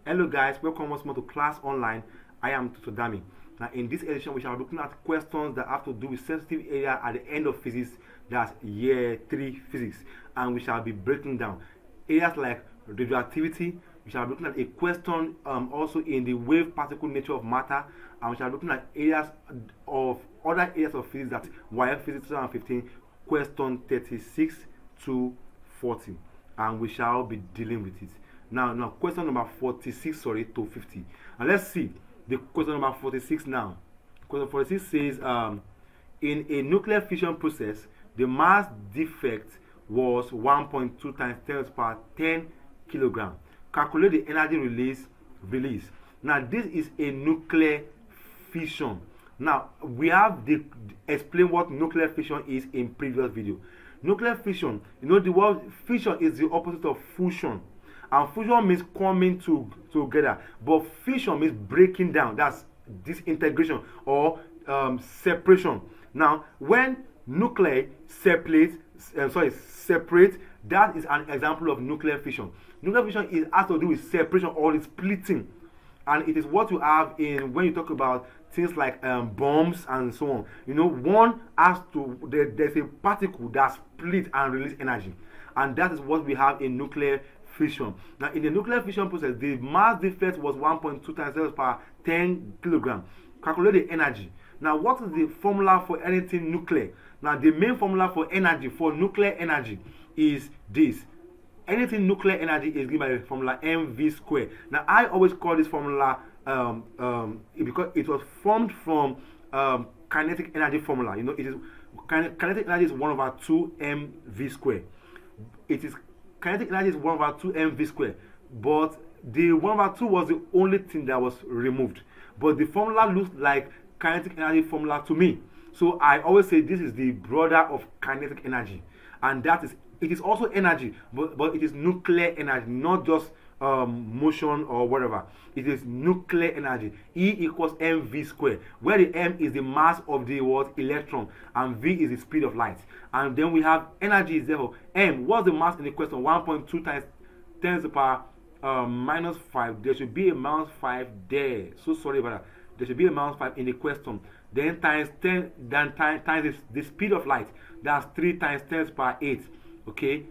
Hello guys, welcome once more to class online. I am Tutu Dami. Now in this edition we shall be looking at questions that have to do with sensitive area at the end of physics, that's year 3 physics, and we shall be breaking down areas like radioactivity. We shall be looking at a question also in the wave particle nature of matter, and we shall be looking at areas of other areas of physics, that Waec Physics 2015 question 36 to 40, and we shall be dealing with it. Now question number 46 to 50. And let's see the question number 46 now. Question 46 says in a nuclear fission process, the mass defect was 1.2 times 10 to the power 10 kilogram. Calculate the energy release. Now this is a nuclear fission. Now we have explained what nuclear fission is in previous video. Nuclear fission, the word fission is the opposite of fusion. And fusion means coming together, but fission means breaking down. That's disintegration or separation. Now, when nuclei separate, that is an example of nuclear fission. Nuclear fission has to do with separation or splitting, and it is what you have in when you talk about things like bombs and so on. One has to there's a particle that split and release energy, and that is what we have in nuclear fission. Now, in the nuclear fission process, the mass defect was 1.2 times 10 to the power 10 kilogram. Calculate the energy. Now, what is the formula for anything nuclear? Now, the main formula for energy, for nuclear energy, is this. Anything nuclear energy is given by the formula mv squared. Now, I always call this formula because it was formed from kinetic energy formula. It is kinetic energy is 1 over 2 mv squared. Kinetic energy is 1 over 2 mv squared, but the 1 over 2 was the only thing that was removed. But the formula looks like kinetic energy formula to me. So I always say this is the brother of kinetic energy, and it is also energy, but it is nuclear energy, not just motion or whatever. It is nuclear energy. E equals mv squared, where the m is the mass of the electron and v is the speed of light. And then we have energy is therefore m. What's the mass in the question? 1.2 times 10 to the power minus 5. There should be a minus 5 there. So sorry about that. There should be a minus 5 in the question. Then times 10, then times the speed of light. That's 3 times 10 to the power 8. Okay,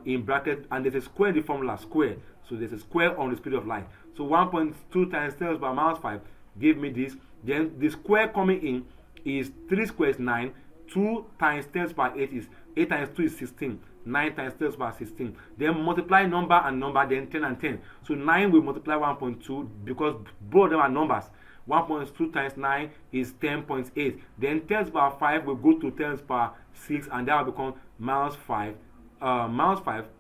in bracket, and there's a square in the formula, square. So there's a square on the speed of light. So 1.2 times 10 to the power minus 5 give me this. Then the square coming in is 3 squares is 9. 2 times 10 to the power 8 is 8 times 2 is 16. 9 times 10 to the power 16. Then multiply number and number, then 10 and 10. So 9 will multiply 1.2 because both of them are numbers. 1.2 times 9 is 10.8. Then 10 to the power 5 will go to 10 to the power 6, and that will become minus 5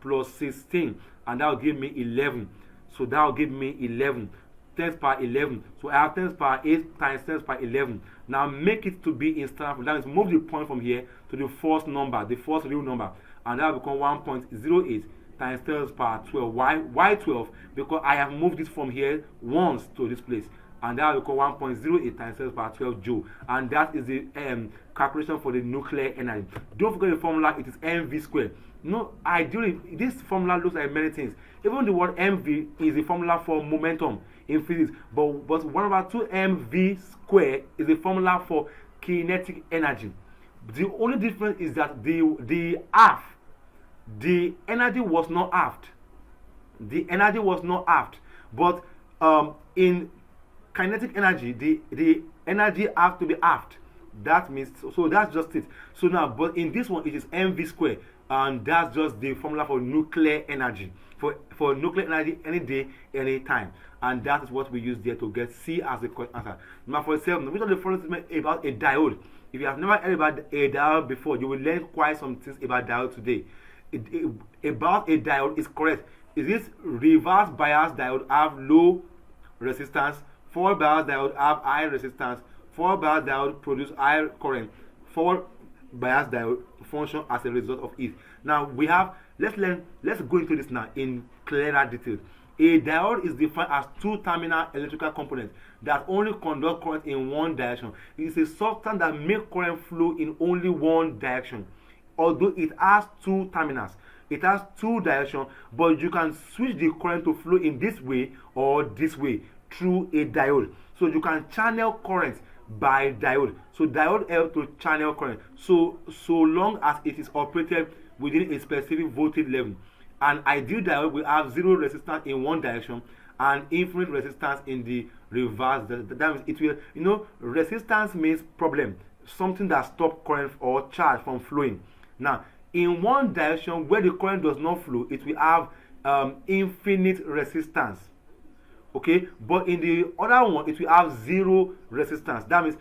plus 16, and that will give me 11. So that will give me 11. 10 to the power 11. So I have 10 to the power 8 times 10 to the power 11. Now make it to be in standard form. That means move the point from here to the first number, the first real number, and that will become 1.08 times 10 to the power 12. Why 12? Because I have moved this from here once to this place, and that will become 1.08 times 10 to the power 12 joule. And that is the calculation for the nuclear energy. Don't forget the formula, it is mv squared. Ideally, this formula looks like many things. Even the word mv is the formula for momentum in physics, but 1 over 2 mv squared is the formula for kinetic energy. The only difference is that the energy was not halved. The energy was not halved, but in kinetic energy, the energy has to be halved. That means so that's just it. So now, but in this one, it is mv squared, and that's just the formula for nuclear energy. For nuclear energy, any day, any time, and that is what we use there to get C as the correct answer. Number 47. Which of the following statements about a diode? If you have never heard about a diode before, you will learn quite some things about diode today. About a diode is correct. Is this reverse bias diode have low resistance? Forward bias diode have high resistance. Forward bias diode produce high current. Forward bias diode function as a result of it. Now we have, let's go into this now in clearer detail. A diode is defined as two terminal electrical components that only conduct current in one direction. It is a substance that makes current flow in only one direction, although it has two terminals. it has two directions, but you can switch the current to flow in this way or this way through a diode. So you can channel current by diode. So diode helps to channel current so long as it is operated within a specific voltage level. An ideal diode will have zero resistance in one direction and infinite resistance in the reverse. That means it will, resistance means problem, something that stops current or charge from flowing. Now, in one direction where the current does not flow, it will have infinite resistance. Okay, but in the other one, it will have zero resistance. That means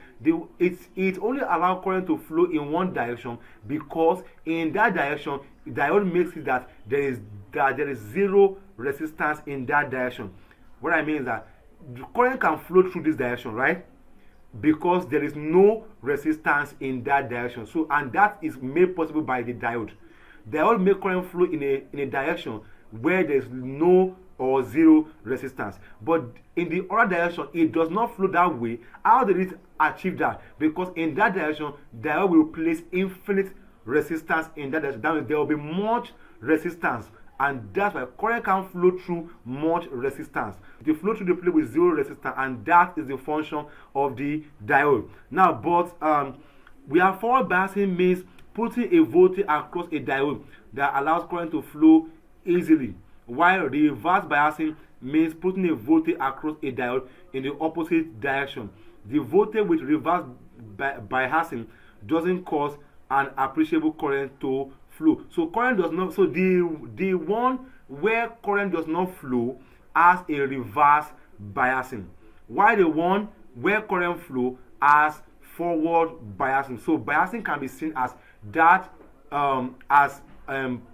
it only allows current to flow in one direction, because in that direction, diode makes it that there is zero resistance in that direction. What I mean is that the current can flow through this direction, right? Because there is no resistance in that direction. So, and that is made possible by the diode. Diode make current flow in a direction where there is no or zero resistance, but in the other direction it does not flow that way. How did it achieve that? Because in that direction diode will place infinite resistance in that direction. That means there will be much resistance, and that's why current can flow through much resistance. They flow through the plate with zero resistance, and that is the function of the diode. Now, but we have forward biasing means putting a voltage across a diode that allows current to flow easily, while reverse biasing means putting a voltage across a diode in the opposite direction. The voltage with reverse biasing doesn't cause an appreciable current to flow. So current does not. So the one where current does not flow has a reverse biasing, while the one where current flow has forward biasing. So biasing can be seen as that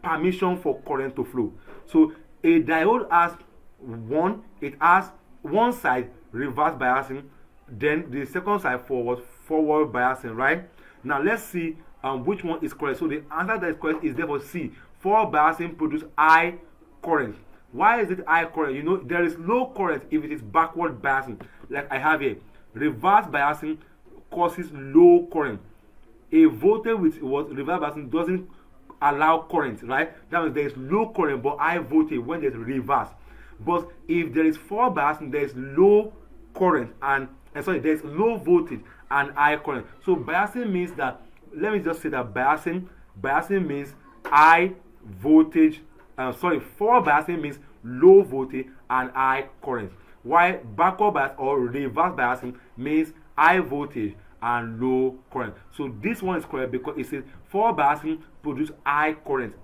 permission for current to flow. So a diode has one side reverse biasing, then the second side forward biasing, right? Now let's see which one is correct. So the answer that is correct is therefore C. Forward biasing produces high current. Why is it high current? There is low current if it is backward biasing, like I have here. Reverse biasing causes low current. A voltage with reverse biasing doesn't allow current, right? That means there is low current but high voltage when there is reverse. But if there is forward biasing, there is low current and there is low voltage and high current. So biasing means that, let me just say that biasing means high voltage. Forward biasing means low voltage and high current, while backward bias or reverse biasing means high voltage and low current. So this one is correct because it says forward biasing produces high current,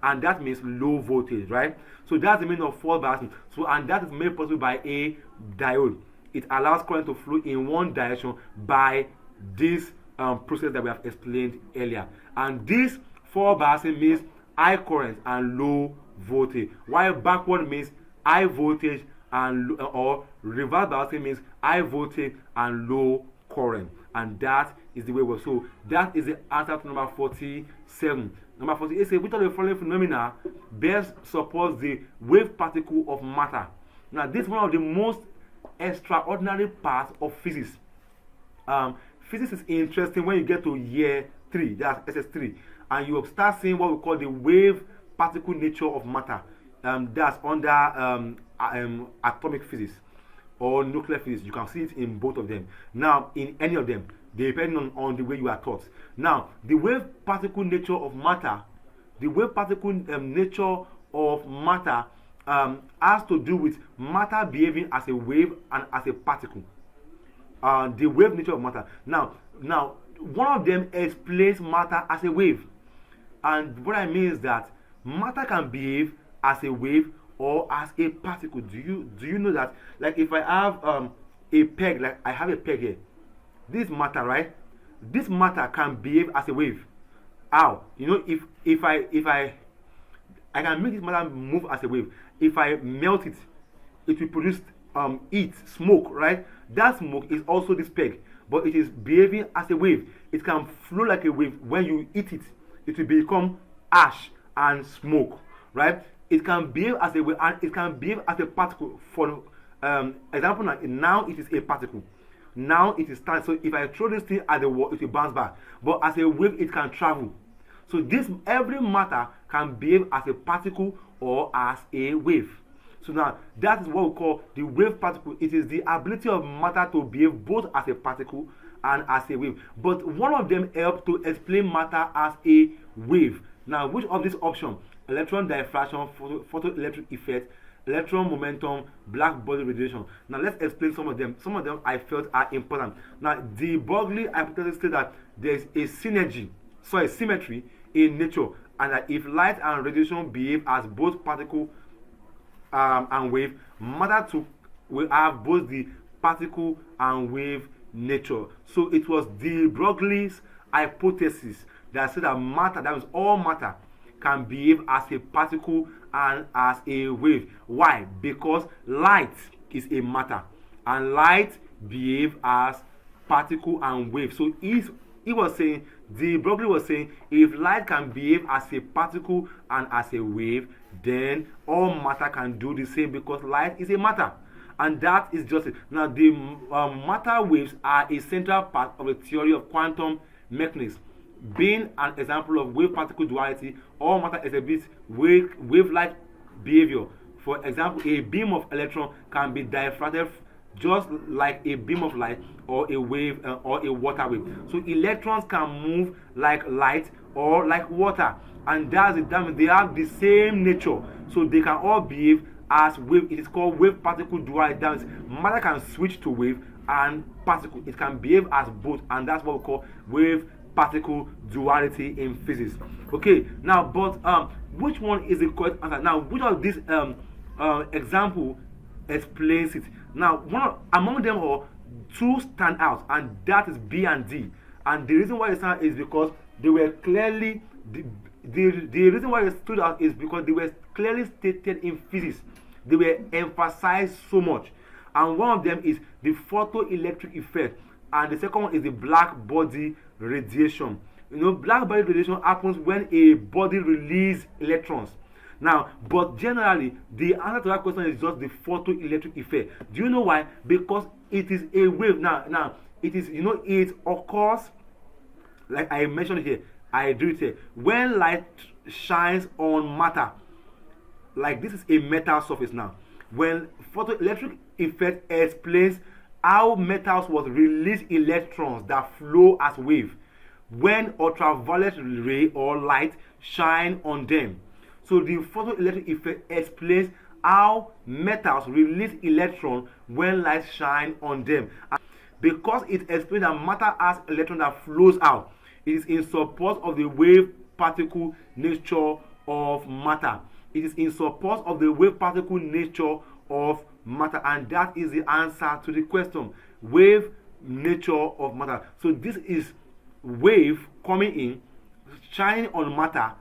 and that means low voltage, right? So that's the meaning of forward biasing. So, and that is made possible by a diode. It allows current to flow in one direction by this process that we have explained earlier. And this forward biasing means high current and low voltage, while backward means high voltage and or reverse biasing means high voltage and low current. And that is the way we so that is the answer to number 47. Number 48 says, which of the following phenomena best supports the wave particle of matter? Now, this is one of the most extraordinary parts of physics. Physics is interesting when you get to year 3, that's SS3, and you start seeing what we call the wave particle nature of matter. That's under atomic physics or nuclear physics. You can see it in both of them. Now, in any of them, depending on the way you are taught. Now, the wave particle nature of matter, has to do with matter behaving as a wave and as a particle. The wave nature of matter. Now, one of them explains matter as a wave, and what I mean is that matter can behave as a wave or as a particle. Do you know that? Like if I have a peg, like I have a peg here, this matter, right? This matter can behave as a wave. How? If I can make this matter move as a wave. If I melt it, it will produce heat, smoke, right? That smoke is also this peg, but it is behaving as a wave. It can flow like a wave. When you eat it, it will become ash and smoke, right? It can behave as a wave and it can behave as a particle. For example, now it is a particle. Now it is standing. So if I throw this thing at the wall, it will bounce back. But as a wave, it can travel. So this every matter can behave as a particle or as a wave. So now that is what we call the wave particle. It is the ability of matter to behave both as a particle and as a wave. But one of them helps to explain matter as a wave. Now, which of these options? Electron diffraction, photoelectric effect, electron momentum, black body radiation. Now let's explain some of them. Some of them I felt are important. Now the Broglie hypothesis states that there is a symmetry in nature, and that if light and radiation behave as both particle and wave, matter too will have both the particle and wave nature. So it was the Broglie's hypothesis that said that matter, that means all matter, can behave as a particle and as a wave. Why? Because light is a matter, and light behave as particle and wave. So he was saying, the Broglie was saying, if light can behave as a particle and as a wave, then all matter can do the same, because light is a matter. And that is just it. Now the matter waves are a central part of the theory of quantum mechanics. Being an example of wave-particle duality, all matter exhibits wave-like behavior. For example, a beam of electron can be diffracted just like a beam of light, or a wave, or a water wave. So electrons can move like light or like water, and that's it. That means they have the same nature, so they can all behave as wave. It is called wave-particle duality. That means matter can switch to wave and particle. It can behave as both, and that's what we call wave-particle duality in physics. Okay, now, but which one is the correct answer? Now, which of these example explains it? Now, among them all, two stand out, and that is B and D. And the reason why they stand out is because they were clearly the reason why they stood out is because they were clearly stated in physics. They were emphasized so much. And one of them is the photoelectric effect, and the second one is the black body radiation. You know, black body radiation happens when a body releases electrons. Now, but generally, the answer to that question is just the photoelectric effect. Do you know why? Because it is a wave. Now it is, you know, it occurs, like I mentioned here, I do it here, when light shines on matter. Like this is a metal surface now. When photoelectric effect explains how metals was release electrons that flow as wave when ultraviolet ray or light shine on them. So the photoelectric effect explains how metals release electrons when light shine on them. And because it explains that matter has electron that flows out, it is in support of the wave particle nature of matter. It is in support of the wave particle nature of matter, and that is the answer to the question, wave nature of matter. So this is wave coming in, shining on matter,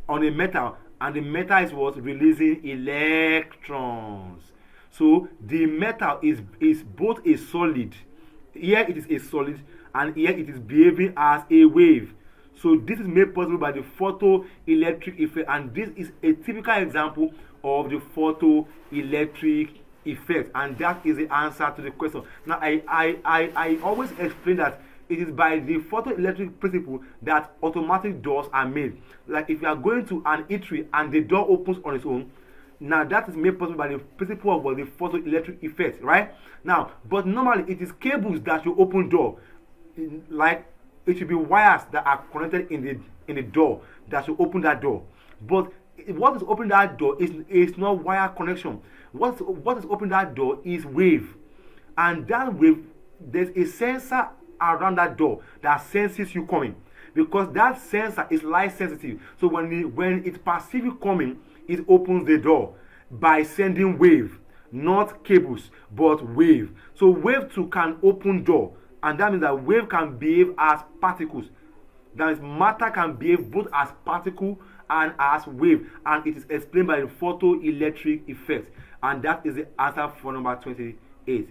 on a metal, and the metal is what? Releasing electrons. So the metal is both a solid. Here it is a solid, and here it is behaving as a wave. So this is made possible by the photoelectric effect, and this is a typical example of the photoelectric effect, and that is the answer to the question. Now I always explain that it is by the photoelectric principle that automatic doors are made. Like if you are going to an eatery and the door opens on its own, now that is made possible by the principle of the photoelectric effect, right? Now, but normally it is cables that should open door. Like it should be wires that are connected in the door that should open that door. But what is opening that door is not wire connection. What is opening that door is wave, and that wave, there's a sensor around that door that senses you coming, because that sensor is light sensitive. So when it perceives you coming, it opens the door by sending wave, not cables, but wave. So wave too can open door, and that means that wave can behave as particles. That is, matter can behave both as particle and as wave, and it is explained by the photoelectric effect, and that is the answer for number 48.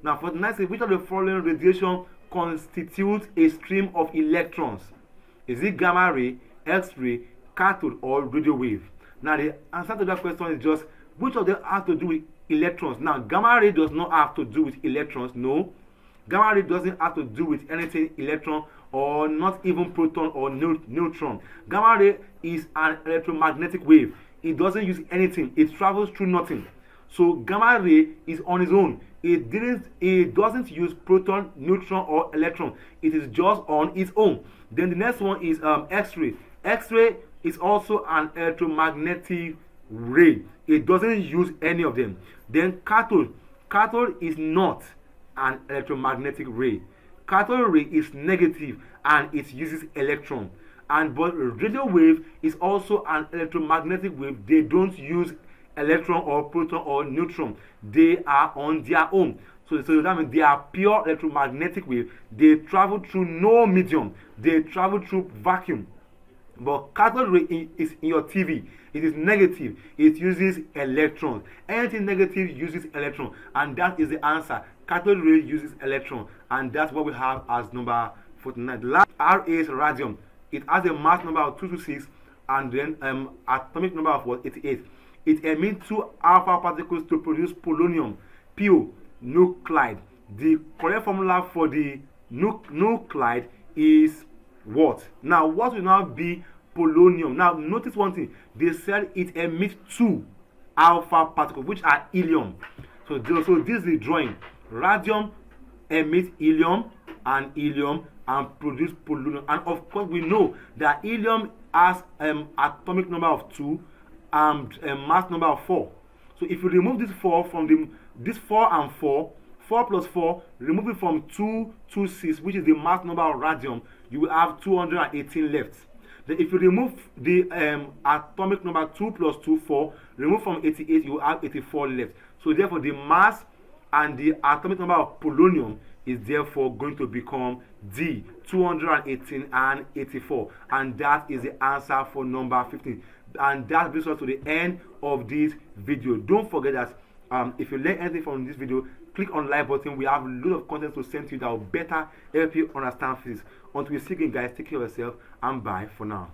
Now, 49 says, which of the following radiation constitutes a stream of electrons? Is it gamma ray, X-ray, cathode, or radio wave? Now, the answer to that question is just which of them have to do with electrons. Now, gamma ray does not have to do with electrons. No, gamma ray doesn't have to do with anything electron or not even proton or neutron. Gamma ray is an electromagnetic wave. It doesn't use anything. It travels through nothing. So gamma ray is on its own. It doesn't use proton, neutron, or electron. It is just on its own. Then the next one is X-ray. X-ray is also an electromagnetic ray. It doesn't use any of them. Then cathode. Cathode is not an electromagnetic ray. Cathode ray is negative and it uses electron. And but radio wave is also an electromagnetic wave. They don't use electron or proton or neutron. They are on their own. So that means they are pure electromagnetic wave. They travel through no medium. They travel through vacuum. But cathode ray is in your TV. It is negative. It uses electrons. Anything negative uses electron, and that is the answer. Cathode ray uses electron, and that's what we have as number 49. The last R is radium. It has a mass number of 226 and then atomic number of what? 88. It emits 2 alpha particles to produce polonium, PO, nuclide. The correct formula for the nuclide is what? Now, what will now be polonium? Now, notice one thing. They said it emits 2 alpha particles, which are helium. So this is the drawing. Radium emits helium and produce polonium. And of course, we know that helium has atomic number of 2 and mass number of 4. So if you remove this 4 from this 4 and 4, 4 plus 4, remove it from 226, which is the mass number of radium, you will have 218 left. Then if you remove the atomic number 2 plus 2, 4, remove from 88, you will have 84 left. So therefore, the mass and the atomic number of polonium is therefore going to become D, 218 and 84. And that is the answer for number 15. And that brings us to the end of this video. Don't forget that if you learn anything from this video, click on the like button. We have a lot of content to send to you that will better help you understand physics. Until we see you again, guys, take care of yourself and bye for now.